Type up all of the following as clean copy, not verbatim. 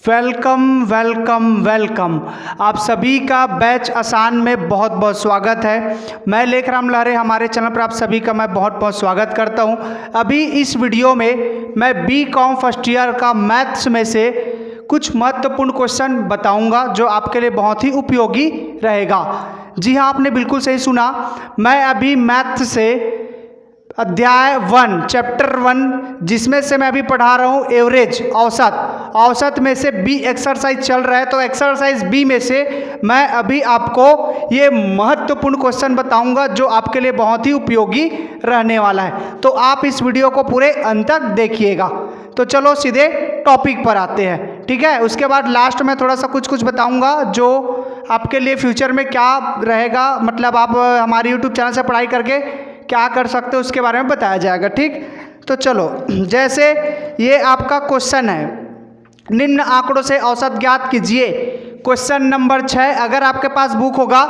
Welcome welcome welcome. आप सभी का बैच आसान में बहुत बहुत स्वागत है। मैं लेखराम लहरे, हमारे चैनल पर आप सभी का मैं बहुत बहुत स्वागत करता हूं। अभी इस वीडियो में मैं बीकॉम फर्स्ट ईयर का मैथ्स में से कुछ महत्वपूर्ण क्वेश्चन बताऊंगा जो आपके लिए बहुत ही उपयोगी रहेगा। जी हाँ, आपने बिल्कुल सही सुना। मैं अभी मैथ्स से अध्याय 1 चैप्टर 1 जिसमें से मैं अभी पढ़ा रहा हूँ एवरेज औसत में से बी एक्सरसाइज चल रहा है। तो एक्सरसाइज बी में से मैं अभी आपको ये महत्वपूर्ण क्वेश्चन बताऊंगा जो आपके लिए बहुत ही उपयोगी रहने वाला है। तो आप इस वीडियो को पूरे अंत तक देखिएगा। तो चलो सीधे टॉपिक पर आते हैं, ठीक है। उसके बाद लास्ट में थोड़ा सा कुछ बताऊंगा जो आपके लिए फ्यूचर में क्या रहेगा, मतलब आप हमारे यूट्यूब चैनल से पढ़ाई करके क्या कर सकते हो उसके बारे में बताया जाएगा, ठीक। तो चलो, जैसे ये आपका क्वेश्चन है, निम्न आंकड़ों से औसत ज्ञात कीजिए। क्वेश्चन नंबर 6, अगर आपके पास बुक होगा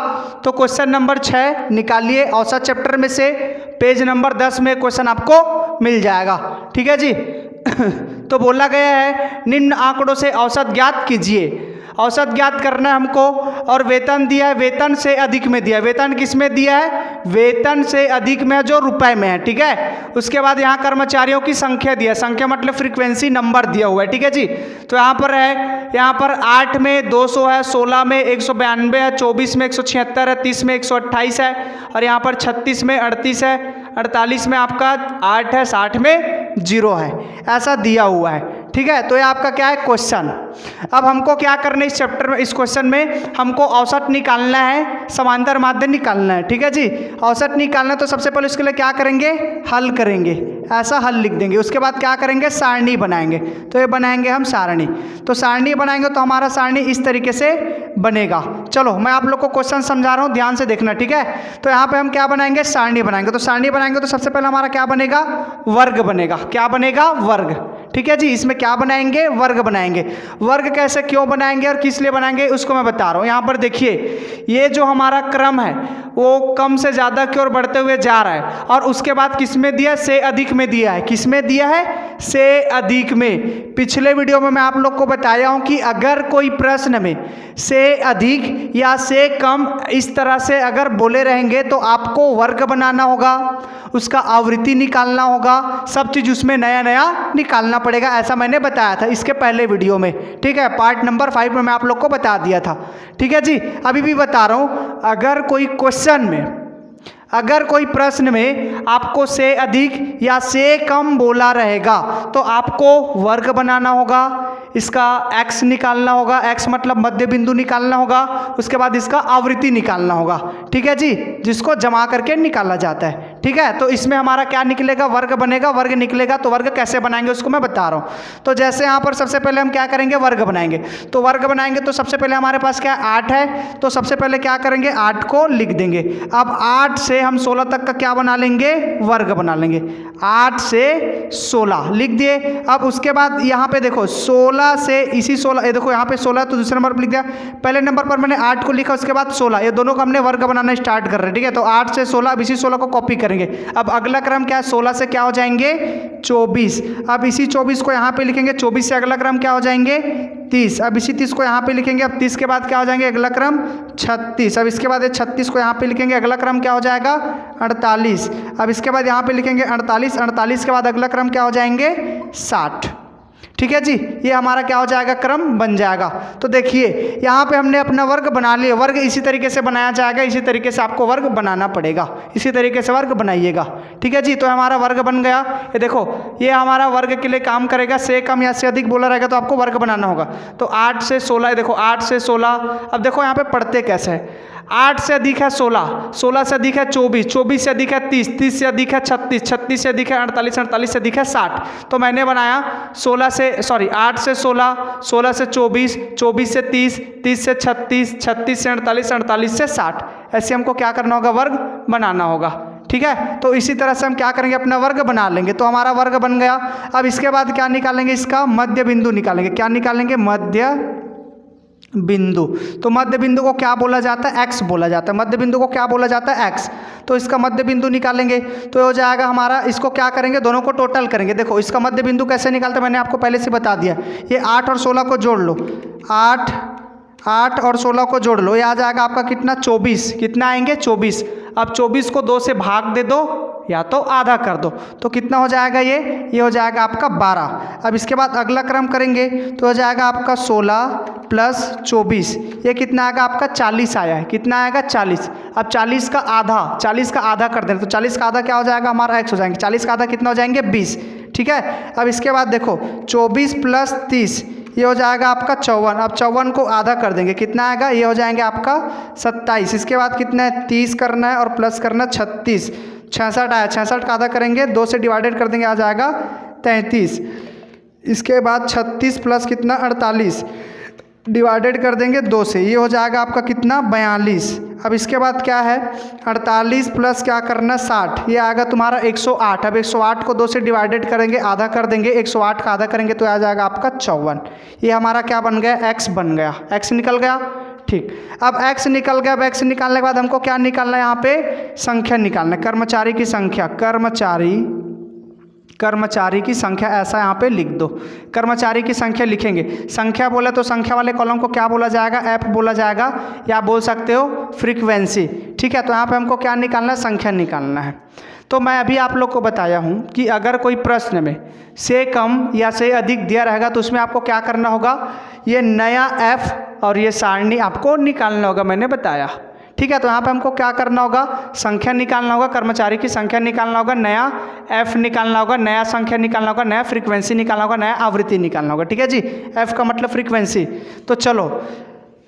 तो क्वेश्चन नंबर 6 निकालिए। औसत चैप्टर में से पेज नंबर 10 में क्वेश्चन आपको मिल जाएगा, ठीक है जी। तो बोला गया है निम्न आंकड़ों से औसत ज्ञात कीजिए। औसत ज्ञात करना है हमको, और वेतन दिया है, वेतन से अधिक में दिया है। वेतन किस में दिया है? वेतन से अधिक में जो रुपए में है, ठीक है। उसके बाद यहाँ कर्मचारियों की संख्या दिया है, संख्या मतलब फ्रीक्वेंसी नंबर दिया हुआ है, ठीक है जी। तो यहाँ पर है, यहाँ पर 8 में 200 है, 16 में 192 है, 24 में 176 है, 30 में 128 है, और यहाँ पर 36 में 38 है, 48 में आपका 8 है, 60 में 0 है, ऐसा दिया हुआ है, ठीक है। तो ये आपका क्या है क्वेश्चन। अब हमको क्या करना है इस चैप्टर में, इस क्वेश्चन में हमको औसत निकालना है, समांतर माध्य निकालना है, ठीक है जी। औसत निकालना है तो सबसे पहले उसके लिए क्या करेंगे, हल करेंगे, ऐसा हल लिख देंगे। उसके बाद क्या करेंगे, सारणी बनाएंगे। तो ये बनाएंगे हम सारणी। तो सारणी बनाएंगे तो हमारा सारणी इस तरीके से बनेगा। चलो मैं आप लोग को क्वेश्चन समझा रहा हूँ, ध्यान से देखना, ठीक है। तो यहाँ पे हम क्या बनाएंगे, सारणी बनाएंगे। तो सारणी बनाएंगे तो सबसे पहले हमारा क्या बनेगा, वर्ग बनेगा। क्या बनेगा, वर्ग, ठीक है जी। इसमें क्या बनाएंगे, वर्ग बनाएंगे। वर्ग कैसे, क्यों बनाएंगे और किस लिए बनाएंगे उसको मैं बता रहा हूँ। यहाँ पर देखिए, ये जो हमारा क्रम है वो कम से ज़्यादा की ओर बढ़ते हुए जा रहा है, और उसके बाद किस में दिया है, से अधिक में दिया है। किस में दिया है, से अधिक में। पिछले वीडियो में मैं आप लोग को बताया हूँ कि अगर कोई प्रश्न में से अधिक या से कम इस तरह से अगर बोले रहेंगे तो आपको वर्ग बनाना होगा, उसका आवृत्ति निकालना होगा, सब चीज़ उसमें नया नया निकालना पड़ेगा। ऐसा मैंने बताया था इसके पहले वीडियो में, ठीक है। पार्ट नंबर 5 में मैं आप लोग को बता दिया था, ठीक है जी। अभी भी बता रहा हूँ, अगर कोई क्वेश्चन में, अगर कोई प्रश्न में आपको से अधिक या से कम बोला रहेगा तो आपको वर्ग बनाना होगा, इसका x निकालना होगा, x मतलब मध्य बिंदु निकालना होगा, उसके बाद इसका आवृत्ति निकालना होगा, ठीक है जी, जिसको जमा करके निकाला जाता है, ठीक है। तो इसमें हमारा क्या निकलेगा, वर्ग बनेगा। वर्ग निकलेगा तो वर्ग कैसे बनाएंगे उसको मैं बता रहा हूँ। तो जैसे यहाँ पर सबसे पहले हम क्या करेंगे, वर्ग बनाएंगे। तो वर्ग बनाएंगे तो सबसे पहले हमारे पास क्या 8 है, तो सबसे पहले क्या करेंगे, 8 को लिख देंगे। अब 8 से हम 16 तक का क्या बना लेंगे, वर्ग बना लेंगे। 8 से 16 लिख दिए। अब उसके बाद यहाँ पे देखो 16 से इसी 16, ये देखो यहाँ पे 16 तो दूसरे नंबर पर लिख दिया। पहले नंबर पर मैंने 8 को लिखा, उसके बाद 16, ये दोनों को हमने वर्ग बनाना स्टार्ट कर रहे हैं, ठीक है। तो 8 से 16, अब इसी 16 को कॉपी करेंगे। अब अगला क्रम क्या है, 16 से क्या हो जाएंगे, 24। अब इसी 24 को यहाँ पे लिखेंगे, 24 से अगला क्रम क्या हो जाएंगे, 30। अब इसी 30 को यहाँ पे लिखेंगे। अब 30 के बाद क्या हो जाएंगे, अगला क्रम 36। अब इसके बाद ये 36 को यहाँ पे लिखेंगे, अगला क्रम क्या हो जाएगा, 48। अब इसके बाद यहाँ पे लिखेंगे 48। 48 के बाद अगला क्रम क्या हो जाएंगे, 60, ठीक है जी। ये हमारा क्या हो जाएगा, क्रम बन जाएगा। तो देखिए यहाँ पे हमने अपना वर्ग बना लिया। वर्ग इसी तरीके से बनाया जाएगा, इसी तरीके से आपको वर्ग बनाना पड़ेगा, इसी तरीके से वर्ग बनाइएगा, ठीक है जी। तो हमारा वर्ग बन गया। ये देखो, ये हमारा वर्ग के लिए काम करेगा। से कम या से अधिक बोला रहेगा तो आपको वर्ग बनाना होगा। तो 8 से 16, देखो 8 से 16। अब देखो यहाँ पे पढ़ते कैसे है, 8 से अधिक है 16, 16 से अधिक है 24, 24 से अधिक है 30, 30 से अधिक है 36, 36 से अधिक है 48, 48 से अधिक है 60। तो मैंने बनाया 8 से 16, 16 से 24, 24 से 30, 30 से 36, 36 से 48, 48 से 60। ऐसे हमको क्या करना होगा, वर्ग बनाना होगा, ठीक है। तो इसी तरह से हम क्या करेंगे, अपना वर्ग बना लेंगे। तो हमारा वर्ग बन गया। अब इसके बाद क्या निकालेंगे, इसका मध्य बिंदु निकालेंगे। क्या निकालेंगे, मध्य बिंदु। तो मध्य बिंदु को क्या बोला जाता है? एक्स बोला जाता है। मध्य बिंदु को क्या बोला जाता है? एक्स। तो इसका मध्य बिंदु निकालेंगे तो हो जाएगा हमारा, इसको क्या करेंगे, दोनों को टोटल करेंगे। देखो इसका मध्य बिंदु कैसे निकालते हैं, मैंने आपको पहले से बता दिया। ये 8 और 16 को जोड़ लो, 8 और 16 को जोड़ लो, ये आ जाएगा आपका कितना? 24। कितना आएंगे? 24। अब 24 को 2 से भाग दे दो या तो आधा कर दो, तो कितना हो जाएगा? ये हो जाएगा आपका 12। अब इसके बाद अगला क्रम करेंगे तो हो जाएगा आपका 16 प्लस 24, ये कितना आएगा आपका? 40 आया है। कितना आएगा? 40। अब 40 का आधा कर दें तो 40 का आधा क्या हो जाएगा? हमारा x हो जाएंगे। 40 का आधा कितना हो जाएंगे? 20। ठीक है। अब इसके बाद देखो 24 प्लस 30, ये हो जाएगा आपका 54। अब 54 को आधा कर देंगे, कितना आएगा? ये हो जाएंगे आपका 27। इसके बाद कितना है? 30 करना है और प्लस करना है 36, 66 आया। 66 का आधा करेंगे, 2 से डिवाइडेड कर देंगे, आ जाएगा 33। इसके बाद 36 प्लस कितना? 48, डिवाइडेड कर देंगे 2 से, ये हो जाएगा आपका कितना? 42। अब इसके बाद क्या है? 48 प्लस क्या करना? 60, ये आएगा तुम्हारा 108। अब 108 को 2 से डिवाइडेड करेंगे, आधा कर देंगे, 108 का आधा करेंगे तो आ जाएगा आपका 54। ये हमारा क्या बन गया? x बन गया। x निकल गया। ठीक। अब x निकल गया। अब x निकालने के बाद हमको क्या निकालना है? यहाँ पे संख्या निकालना है, कर्मचारी की संख्या। कर्मचारी की संख्या ऐसा यहाँ पे लिख दो। कर्मचारी की संख्या लिखेंगे। संख्या बोला तो संख्या वाले कॉलम को क्या बोला जाएगा? एफ बोला जाएगा, या बोल सकते हो फ्रीक्वेंसी। ठीक है। तो यहाँ पे हमको क्या निकालना है? संख्या निकालना है। तो मैं अभी आप लोग को बताया हूँ कि अगर कोई प्रश्न में से कम या से अधिक दिया रहेगा तो उसमें आपको क्या करना होगा? ये नया एफ और ये सारणी आपको निकालना होगा, मैंने बताया। ठीक है। तो यहाँ पे हमको क्या करना होगा? संख्या निकालना होगा, कर्मचारी की संख्या निकालना होगा, नया एफ निकालना होगा, नया संख्या निकालना होगा, नया फ्रीक्वेंसी निकालना होगा, नया आवृत्ति निकालना होगा। ठीक है जी। एफ का मतलब फ्रीक्वेंसी। तो चलो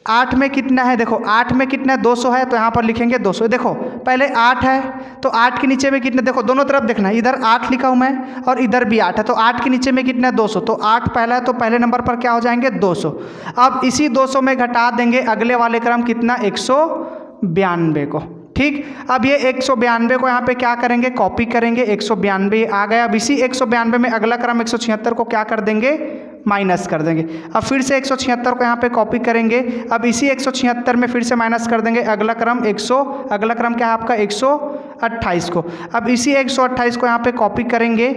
8 में कितना है? देखो 8 में कितना है? 200 है, तो यहाँ पर लिखेंगे 200। देखो पहले 8 है तो 8 के नीचे में कितने? देखो दोनों तरफ देखना, इधर 8 लिखा हूँ मैं और इधर भी 8 है, तो 8 के नीचे में कितना है? 200। तो 8 पहला है तो पहले नंबर पर क्या हो जाएंगे? 200। अब इसी 200 में घटा देंगे अगले वाले क्रम कितना? 192 को। ठीक। अब ये 192 को यहाँ पे क्या करेंगे? कॉपी करेंगे। 192 आ गया। अब इसी 192 में अगला क्रम 176 को क्या कर देंगे? माइनस कर देंगे। अब फिर से 176 को यहाँ पे कॉपी करेंगे। अब इसी 176 में फिर से माइनस कर देंगे अगला क्रम अगला क्रम क्या है आपका? 128 को। अब इसी 128 को यहाँ पे कॉपी करेंगे,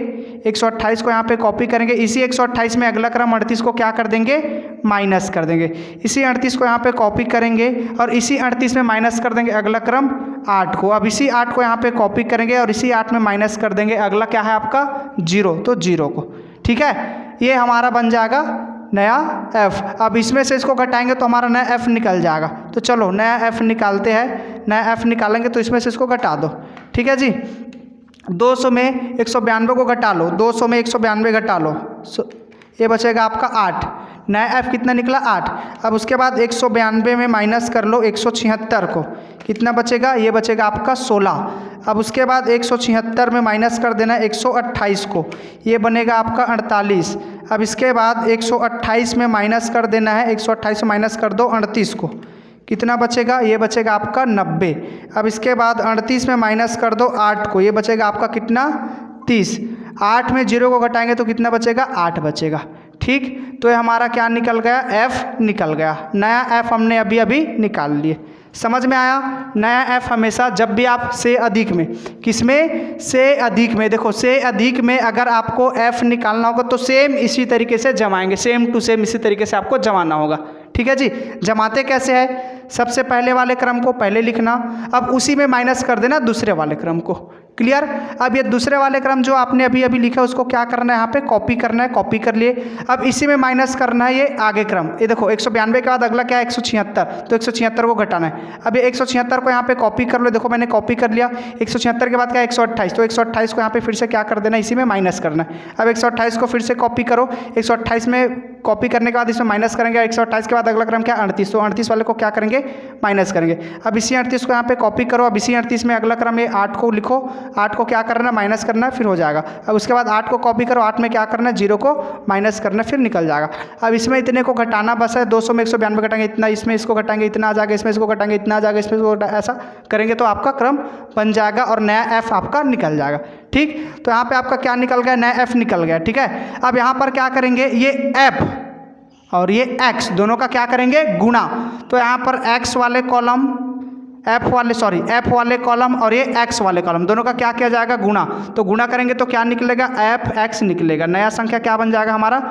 128 को यहाँ पे कॉपी करेंगे। इसी 128 में अगला क्रम 38 को क्या कर देंगे? माइनस कर देंगे। इसी 38 को यहाँ पे कॉपी करेंगे और इसी 38 में माइनस कर देंगे अगला क्रम 8 को। अब इसी 8 को यहाँ पे कॉपी करेंगे और इसी 8 में माइनस कर देंगे अगला क्या है आपका? 0, तो 0 को। ठीक है। ये हमारा बन जाएगा नया f। अब इसमें से इसको घटाएंगे तो हमारा नया f निकल जाएगा। तो चलो नया f निकालते हैं। नया f निकालेंगे तो इसमें से इसको घटा दो। ठीक है जी। 200 में 192 को घटा लो, 200 में 192 घटा लो, ये बचेगा आपका 8। नया f कितना निकला? 8। अब उसके बाद 192 में माइनस कर लो 176 को, कितना बचेगा? ये बचेगा आपका 16। अब उसके बाद 176 में माइनस कर देना 128 को, ये बनेगा आपका 48। अब इसके बाद 128 में माइनस कर देना है, 128 में माइनस कर दो 38 को, कितना बचेगा? ये बचेगा आपका 90। अब इसके बाद 38 में माइनस कर दो 8 को, ये बचेगा आपका कितना? 30। 8 में 0 को घटाएंगे तो कितना बचेगा? 8 बचेगा। ठीक। तो ये हमारा क्या निकल गया? f निकल गया। नया f हमने अभी अभी निकाल लिए। समझ में आया? नया f हमेशा जब भी आप से अधिक में, किसमें? से अधिक में। देखो से अधिक में अगर आपको f निकालना होगा तो सेम इसी तरीके से जमाएंगे, सेम टू सेम इसी तरीके से आपको जमाना होगा। ठीक है जी। जमाते कैसे है? सबसे पहले वाले क्रम को पहले लिखना, अब उसी में माइनस कर देना दूसरे वाले क्रम को। क्लियर? अब ये दूसरे वाले क्रम जो आपने अभी अभी लिखा उसको क्या करना है? यहाँ पे कॉपी करना है, कॉपी कर लिए। अब इसी में माइनस करना है ये आगे क्रम। ये देखो 192 के बाद अगला क्या है? 176, तो 176 को घटाना है। अब ये 176 को यहाँ पे कॉपी कर लो, देखो मैंने कॉपी कर लिया। 176 के बाद क्या है? 128, तो 128 को यहाँ पे फिर से क्या कर देना? इसी में माइनस करना है। अब 128 को फिर से कॉपी करो, 128 में कॉपी करने के बाद इसमें माइनस करेंगे। 128 के बाद अगला क्रम क्या? 38, तो 38 वाले को क्या करेंगे? माइनस करेंगे। अब इसी 38 को यहाँ पे कॉपी करो, अब इसी 38 में अगला क्रम ये 8 को लिखो, 8 को क्या करना? माइनस करना, फिर हो जाएगा। अब उसके बाद 8 को कॉपी करो, 8 में क्या करना? 0 को माइनस करना, फिर निकल जाएगा। अब इसमें इतने को घटाना बस है। 200 में 192 घटाएंगे इतना, इसमें इसको घटाएंगे इतना आ जाएगा, इसमें इसको घटाएंगे इतना आ जाएगा, इसमें इसको ऐसा करेंगे तो आपका क्रम बन जाएगा और नया f आपका निकल जाएगा। ठीक। तो यहाँ पे आपका क्या निकल गया? नया f निकल गया। ठीक है। अब यहाँ पर क्या करेंगे? ये f और ये x, दोनों का क्या करेंगे गुणा। तो यहाँ पर x वाले कॉलम एफ वाले कॉलम और ये x वाले कॉलम दोनों का क्या किया जाएगा गुणा। तो गुणा करेंगे तो क्या निकलेगा fx निकलेगा। नया संख्या क्या बन जाएगा हमारा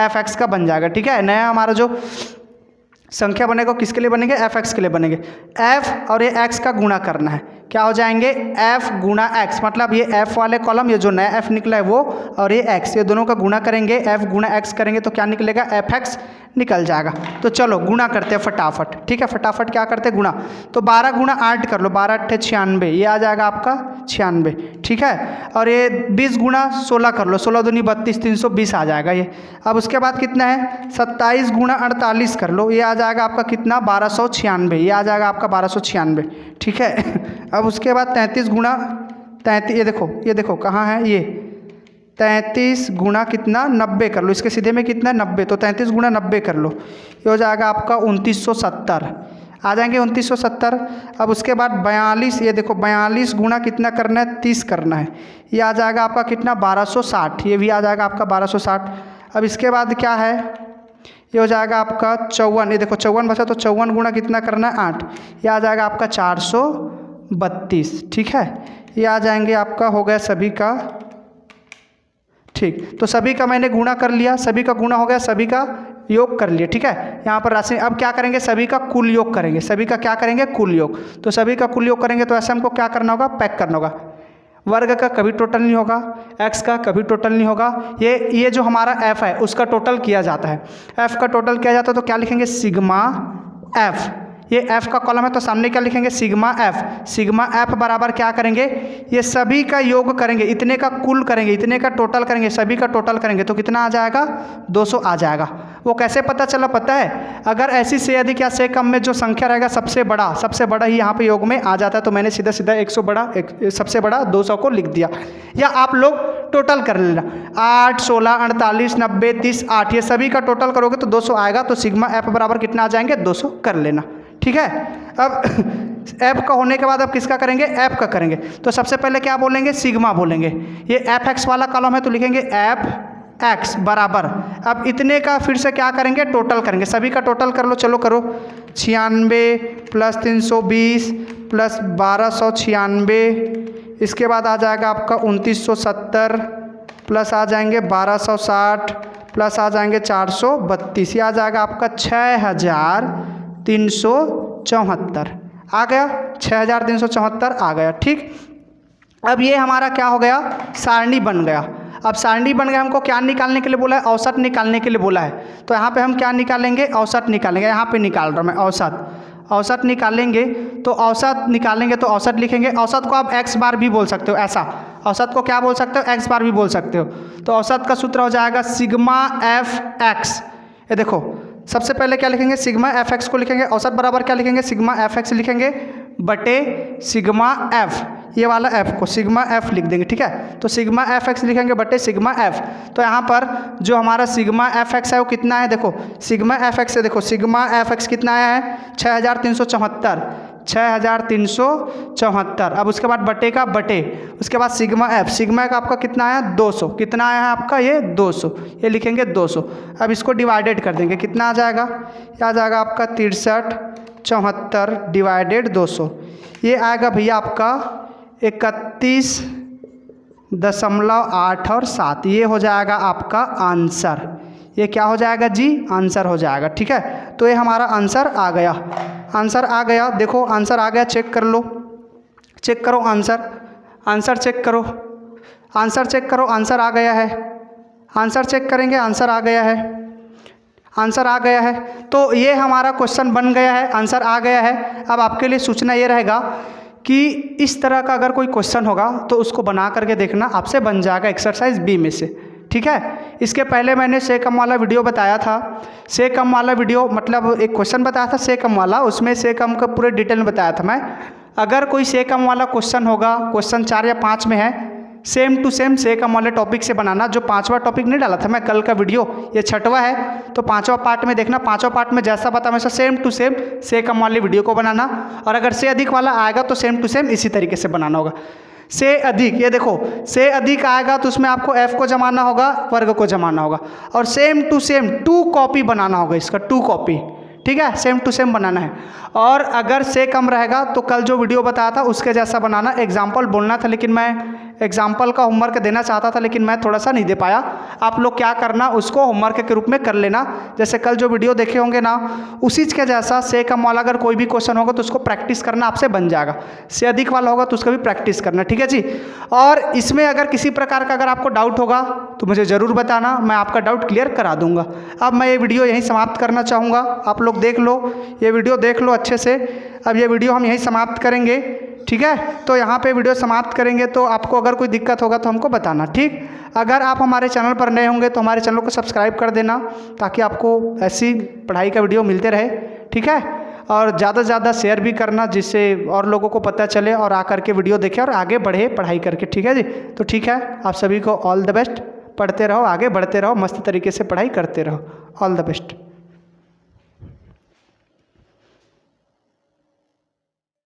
fx का बन जाएगा। ठीक है, नया हमारा जो संख्या बनेगा किसके लिए बनेंगे fx के लिए बनेंगे। f और ये x का गुणा करना है, क्या हो जाएंगे f गुणा x, मतलब ये f वाले कॉलम ये जो नया f निकला है वो और ये x, ये दोनों का गुणा करेंगे, f गुणा x करेंगे तो क्या निकलेगा fx निकल जाएगा। तो चलो गुणा करते हैं फटाफट। ठीक है, फटाफट क्या करते हैं गुणा। तो 12 गुणा 8 कर लो, 12 8 96, ये आ जाएगा आपका 96। ठीक है, और ये 20 गुणा 16 कर लो, 16 दूनी 32, 320 आ जाएगा ये। अब उसके बाद कितना है 27 गुणा 48 कर लो, ये आ जाएगा आपका कितना 1296, ये आ जाएगा आपका 1296। ठीक है, अब उसके बाद 33 गुणा 33, ये देखो कहाँ है ये 33 गुणा कितना 90 कर लो, इसके सीधे में कितना 90, तो 33 गुणा 90 कर लो, ये हो जाएगा आपका 2970 आ जाएंगे 2970। अब उसके बाद 42, ये देखो 42 गुणा कितना करना है 30 करना है, ये आ जाएगा आपका कितना 1260, ये भी आ जाएगा आपका 1260। अब इसके बाद क्या है ये हो जाएगा आपका 54, ये देखो 54 बचा तो 54 गुणा कितना करना है 8, ये आ जाएगा आपका 432। ठीक है, ये आ जाएंगे आपका हो गया सभी का। ठीक, तो सभी का मैंने गुणा कर लिया, सभी का गुणा हो गया, सभी का योग कर लिया। ठीक है, यहाँ पर राशि अब क्या करेंगे सभी का कुल योग करेंगे, सभी का क्या करेंगे कुल योग। तो सभी का कुल योग करेंगे तो ऐसे हमको क्या करना होगा पैक करना होगा। वर्ग का कभी टोटल नहीं होगा, x का कभी टोटल नहीं होगा, ये जो हमारा f है उसका टोटल किया जाता है। f का टोटल किया जाता है तो क्या लिखेंगे सिग्मा f, ये f का कॉलम है तो सामने क्या लिखेंगे सिग्मा f। सिग्मा f बराबर क्या करेंगे ये सभी का योग करेंगे, इतने का कुल करेंगे, इतने का टोटल करेंगे, सभी का टोटल करेंगे तो कितना आ जाएगा 200 आ जाएगा। वो कैसे पता चला पता है, अगर ऐसी से अधिक या से कम में जो संख्या रहेगा सबसे बड़ा ही यहाँ पे योग में आ जाता है। तो मैंने सीधा 100 सबसे बड़ा 200 को लिख दिया, या आप लोग टोटल कर लेना 8 16 48 90 30 8, ये सभी का टोटल करोगे तो 200 आएगा। तो सिग्मा f बराबर कितना आ जाएंगे 200 कर लेना। ठीक है, अब f का होने के बाद अब किसका करेंगे f का करेंगे। तो सबसे पहले क्या बोलेंगे सिग्मा बोलेंगे, ये fx वाला कॉलम है तो लिखेंगे fx बराबर, अब इतने का फिर से क्या करेंगे टोटल करेंगे, सभी का टोटल कर लो, चलो करो 96 प्लस 320 प्लस 1296, इसके बाद आ जाएगा आपका 2970 प्लस आ जाएंगे 1260 प्लस आ जाएंगे 432, ये आ जाएगा आपका 6374 आ गया, 6374 आ गया। ठीक, अब ये हमारा क्या हो गया सारणी बन गया। अब सारणी बन गया, हमको क्या निकालने के लिए बोला है औसत निकालने के लिए बोला है। तो यहाँ पे हम क्या निकालेंगे औसत निकालेंगे, यहाँ पे निकाल रहा हूँ मैं औसत निकालेंगे। तो औसत निकालेंगे तो औसत लिखेंगे, औसत को आप x बार भी बोल सकते हो, ऐसा औसत को क्या बोल सकते हो x बार भी बोल सकते हो। तो औसत का सूत्र हो जाएगा सिग्मा एफ एक्स, ये देखो सबसे पहले क्या लिखेंगे सिग्मा एफ एक्स को लिखेंगे, औसत बराबर क्या लिखेंगे सिग्मा एफ एक्स लिखेंगे बटे सिग्मा एफ, ये वाला एफ को सिग्मा एफ लिख देंगे। ठीक है, तो सिग्मा एफ एक्स लिखेंगे बटे सिग्मा एफ। तो यहाँ पर जो हमारा सिग्मा एफ एक्स है वो कितना है, देखो सिग्मा एफ एक्स है, देखो सिग्मा एफ एक्स कितना आया है 6374। अब उसके बाद बटे का बटे, उसके बाद सिग्मा एफ, सिग्मा का आपका कितना आया 200, कितना आया है आपका ये 200, ये लिखेंगे 200। अब इसको डिवाइडेड कर देंगे, कितना आ जाएगा, ये आ जाएगा आपका 6374 डिवाइडेड 200, ये आएगा भैया आपका 31.8 और 7, ये हो जाएगा आपका आंसर। ये क्या हो जाएगा जी आंसर हो जाएगा। ठीक है, तो ये हमारा आंसर आ गया, आंसर आ गया, देखो आंसर आ गया, चेक कर लो, चेक करो आंसर चेक करो, आंसर चेक करो, आंसर आ गया है, आंसर चेक करेंगे आंसर आ गया है, आंसर आ गया है। तो ये हमारा क्वेश्चन बन गया है, आंसर आ गया है। अब आपके लिए सूचना ये रहेगा कि इस तरह का अगर कोई क्वेश्चन होगा तो उसको बना करके देखना, आपसे बन जाएगा एक्सरसाइज बी में से। ठीक है, इसके पहले मैंने से कम वाला वीडियो बताया था, से कम वाला वीडियो मतलब एक क्वेश्चन बताया था से कम वाला, उसमें से कम का पूरे डिटेल में बताया था मैं। अगर कोई से कम वाला क्वेश्चन होगा, क्वेश्चन 4 या 5 में है, सेम टू सेम से कम वाले टॉपिक से बनाना। जो 5वां टॉपिक नहीं डाला था मैं कल का वीडियो, ये 6वां है, तो 5वां पार्ट में देखना, 5वां पार्ट में जैसा बता वैसा सेम टू सेम से कम वाले वीडियो को बनाना। और अगर से अधिक वाला आएगा तो सेम टू सेम इसी तरीके से बनाना होगा। से अधिक, ये देखो से अधिक आएगा तो उसमें आपको f को जमाना होगा, वर्ग को जमाना होगा, और सेम टू सेम 2 कॉपी बनाना होगा इसका, 2 कॉपी, ठीक है, सेम टू सेम बनाना है। और अगर से कम रहेगा तो कल जो वीडियो बताया था उसके जैसा बनाना। एग्जाम्पल बोलना था लेकिन मैं एग्जाम्पल का होमवर्क देना चाहता था लेकिन मैं थोड़ा सा नहीं दे पाया। आप लोग क्या करना, उसको होमवर्क के रूप में कर लेना। जैसे कल जो वीडियो देखे होंगे ना, उसी के जैसा से कम वाला अगर कोई भी क्वेश्चन होगा तो उसको प्रैक्टिस करना आपसे बन जाएगा। से अधिक वाला होगा तो उसका भी प्रैक्टिस करना, ठीक है जी। और इसमें अगर किसी प्रकार का अगर आपको डाउट होगा तो मुझे ज़रूर बताना, मैं आपका डाउट क्लियर करा दूंगा। अब मैं ये वीडियो यहीं समाप्त करना चाहूँगा। आप लोग देख लो, ये वीडियो देख लो अच्छे से। अब ये वीडियो हम यहीं समाप्त करेंगे, ठीक है। तो यहाँ पे वीडियो समाप्त करेंगे, तो आपको अगर कोई दिक्कत होगा तो हमको बताना, ठीक। अगर आप हमारे चैनल पर नए होंगे तो हमारे चैनल को सब्सक्राइब कर देना ताकि आपको ऐसी पढ़ाई का वीडियो मिलते रहे, ठीक है। और ज़्यादा से ज़्यादा शेयर भी करना जिससे और लोगों को पता चले और आकर के वीडियो देखें और आगे बढ़े पढ़ाई करके, ठीक है जी। तो ठीक है, आप सभी को ऑल द बेस्ट। पढ़ते रहो, आगे बढ़ते रहो, मस्त तरीके से पढ़ाई करते रहो। All the best.